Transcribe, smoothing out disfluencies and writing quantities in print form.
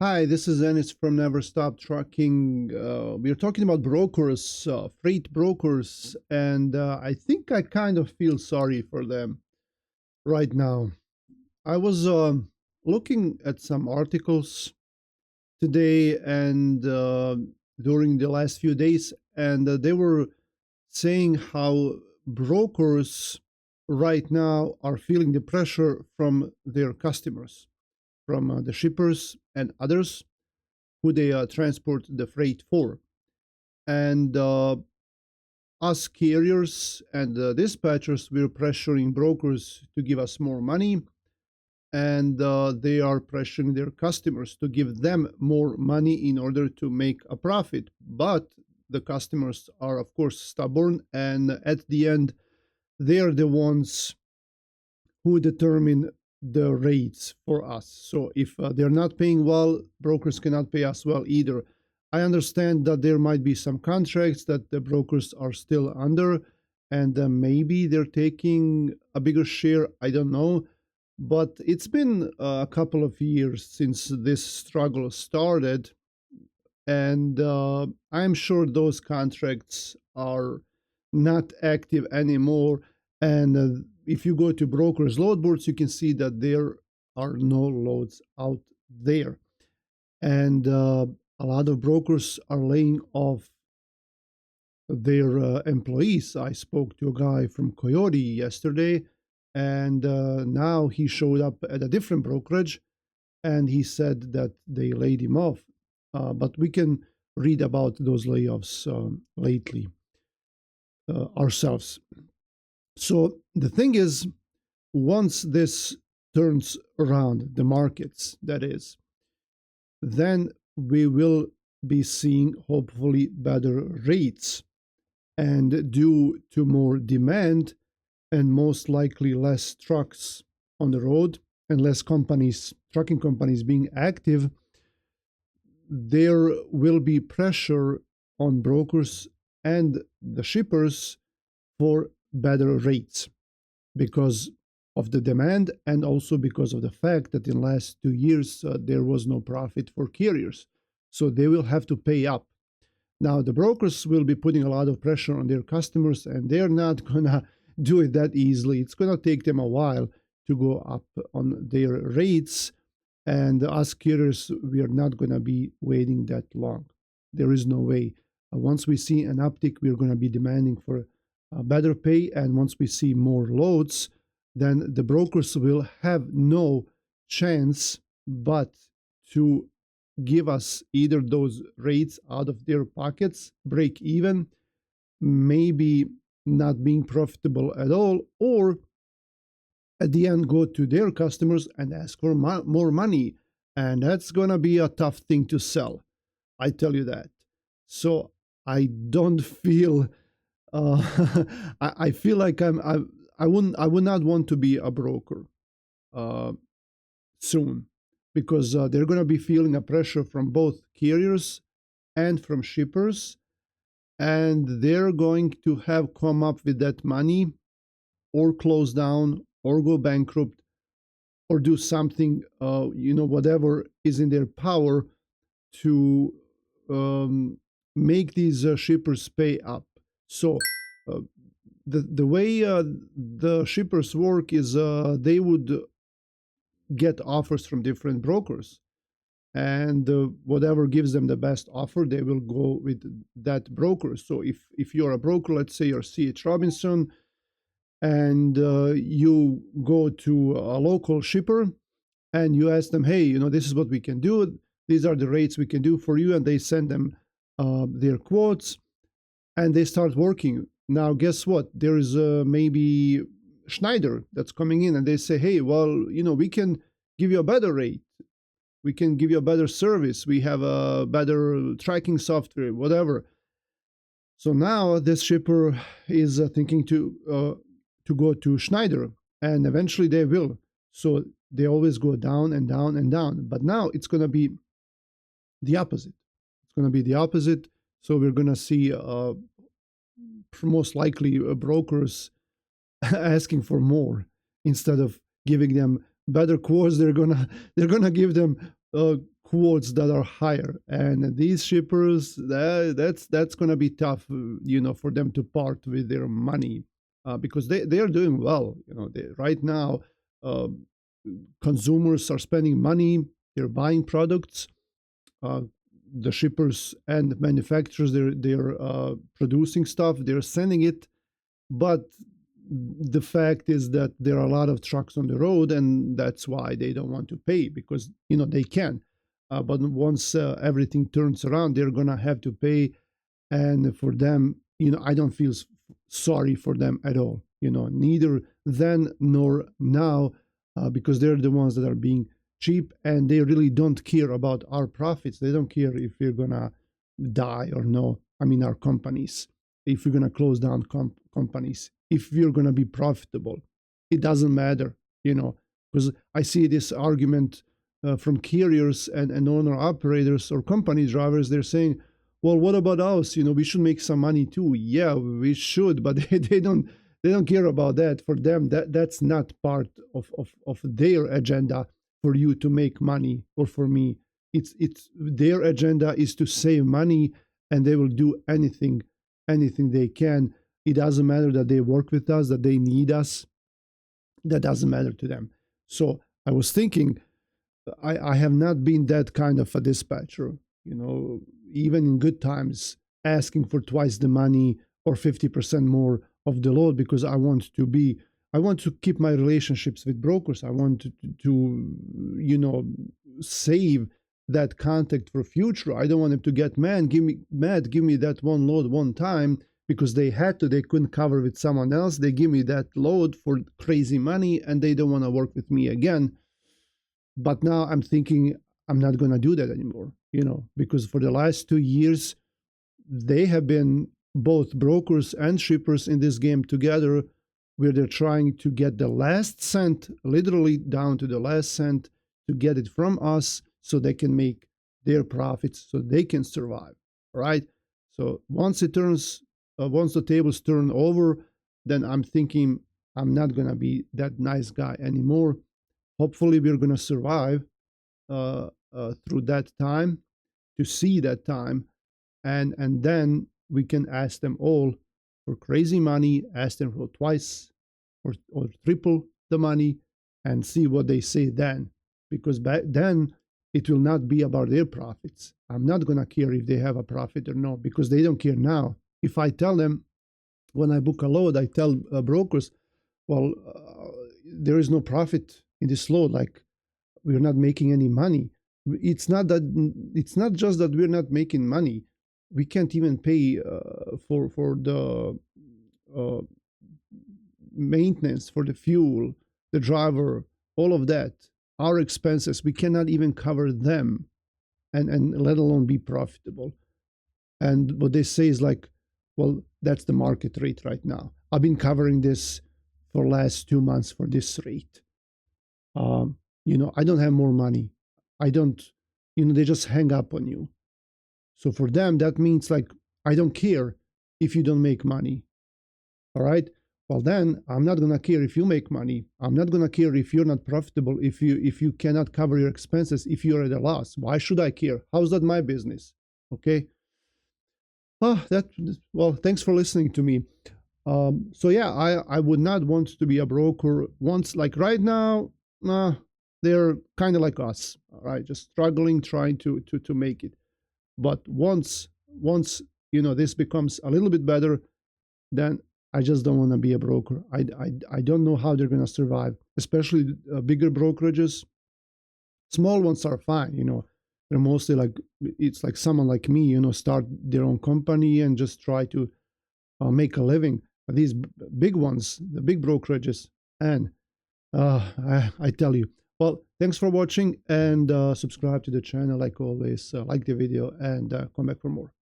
Hi, this is Ennis from Never Stop Trucking. We're talking about brokers, freight brokers, and I think I kind of feel sorry for them right now. I was looking at some articles today and during the last few days, and they were saying how brokers right now are feeling the pressure from their customers, from the shippers and others who they transport the freight for. And us carriers and dispatchers, we're pressuring brokers to give us more money, and they are pressuring their customers to give them more money in order to make a profit. But the customers are, of course, stubborn, and at the end, they are the ones who determine the rates for us. So if they're not paying well, brokers cannot pay us well either. I understand that there might be some contracts that the brokers are still under, and maybe they're taking a bigger share. I don't know. But it's been a couple of years since this struggle started, and I'm sure those contracts are not active anymore. And if you go to brokers' load boards, you can see that there are no loads out there. And a lot of brokers are laying off their employees. I spoke to a guy from Coyote yesterday, and now he showed up at a different brokerage, and he said that they laid him off. But we can read about those layoffs lately ourselves. So the thing is, once this turns around, the markets, that is, then we will be seeing hopefully better rates. And due to more demand and most likely less trucks on the road and less companies, trucking companies being active, there will be pressure on brokers and the shippers for better rates because of the demand and also because of the fact that in the last 2 years there was no profit for carriers. So they will have to pay up. Now, the brokers will be putting a lot of pressure on their customers, and they're not going to do it that easily. It's going to take them a while to go up on their rates. And us carriers, we are not going to be waiting that long. There is no way. Once we see an uptick, we're going to be demanding for better pay. And once we see more loads, then the brokers will have no chance but to give us either those rates out of their pockets, break even, maybe not being profitable at all, or at the end go to their customers and ask for more money. And that's going to be a tough thing to sell. I tell you that. So I don't feel, I feel like I would not want to be a broker uh, soon because they're going to be feeling a pressure from both carriers and from shippers, and they're going to have come up with that money or close down or go bankrupt or do something, whatever is in their power to um, make these shippers pay up. So uh, the way the shippers work is they would get offers from different brokers, and whatever gives them the best offer, they will go with that broker. So if you're a broker, let's say you're CH Robinson, and you go to a local shipper and you ask them, hey, this is what we can do. These are the rates we can do for you, and they send them their quotes, and they start working. Now, guess what? There is maybe Schneider that's coming in, and they say, hey, well, we can give you a better rate. We can give you a better service. We have a better tracking software, whatever. So now this shipper is thinking to go to Schneider, and eventually they will. So they always go down and down and down. But now it's going to be the opposite. It's going to be the opposite. So we're going to see most likely brokers asking for more instead of giving them better quotes. They're gonna give them quotes that are higher, and these shippers, that's going to be tough, for them to part with their money, because they are doing well. Right now, uh, consumers are spending money, they're buying products. uh, the shippers and manufacturers, they're producing stuff, they're sending it, but the fact is that there are a lot of trucks on the road, and that's why they don't want to pay, because they can. But once everything turns around, they're gonna have to pay, and for them, I don't feel sorry for them at all. Neither then nor now, because they're the ones that are being cheap, and they really don't care about our profits. They don't care if we're gonna die or no. I mean, our companies, if we're gonna close down companies, if we're gonna be profitable, it doesn't matter. Because I see this argument from carriers and owner operators or company drivers. They're saying, well, what about us? We should make some money too. Yeah, we should, but they don't care about that. For them, that's not part of their agenda for you to make money, or for me. It's their agenda is to save money, and they will do anything they can. It doesn't matter that they work with us, that they need us. That doesn't matter to them. So I was thinking, I have not been that kind of a dispatcher, even in good times, asking for twice the money or 50% more of the load, because I want to keep my relationships with brokers. I want to save that contact for future. I don't want them to get mad, give me that one load one time, because they couldn't cover with someone else. They give me that load for crazy money, and they don't want to work with me again. But now I'm thinking I'm not going to do that anymore, because for the last 2 years, they have been both brokers and shippers in this game together, where they're trying to get the last cent, literally down to the last cent, to get it from us so they can make their profits, so they can survive. Right? So once the tables turn over, then I'm thinking I'm not going to be that nice guy anymore. Hopefully, we're going to survive through that time, to see that time, and then we can ask them all for crazy money, ask them for twice or triple the money, and see what they say then. Because back then, it will not be about their profits. I'm not going to care if they have a profit or not, because they don't care now. If I tell them, when I book a load, I tell brokers, well, there is no profit in this load, like we're not making any money. It's not just that we're not making money. We can't even pay for the maintenance, for the fuel, the driver, all of that. Our expenses, we cannot even cover them, and let alone be profitable. And what they say is like, well, that's the market rate right now. I've been covering this for last 2 months for this rate. I don't have more money. I don't, they just hang up on you. So for them, that means like, I don't care if you don't make money. All right. Well, then I'm not going to care if you make money. I'm not going to care if you're not profitable, if you cannot cover your expenses, if you're at a loss. Why should I care? How's that my business? Okay. Well, thanks for listening to me. So yeah, I would not want to be a broker once, like right now. They're kind of like us, all right, just struggling, trying to make it. But once this becomes a little bit better, then I just don't want to be a broker. I don't know how they're going to survive, especially bigger brokerages. Small ones are fine, they're mostly like, it's like someone like me, start their own company and just try to make a living. But these big ones, the big brokerages, and I tell you. Well, thanks for watching, and subscribe to the channel like always. Like the video, and come back for more.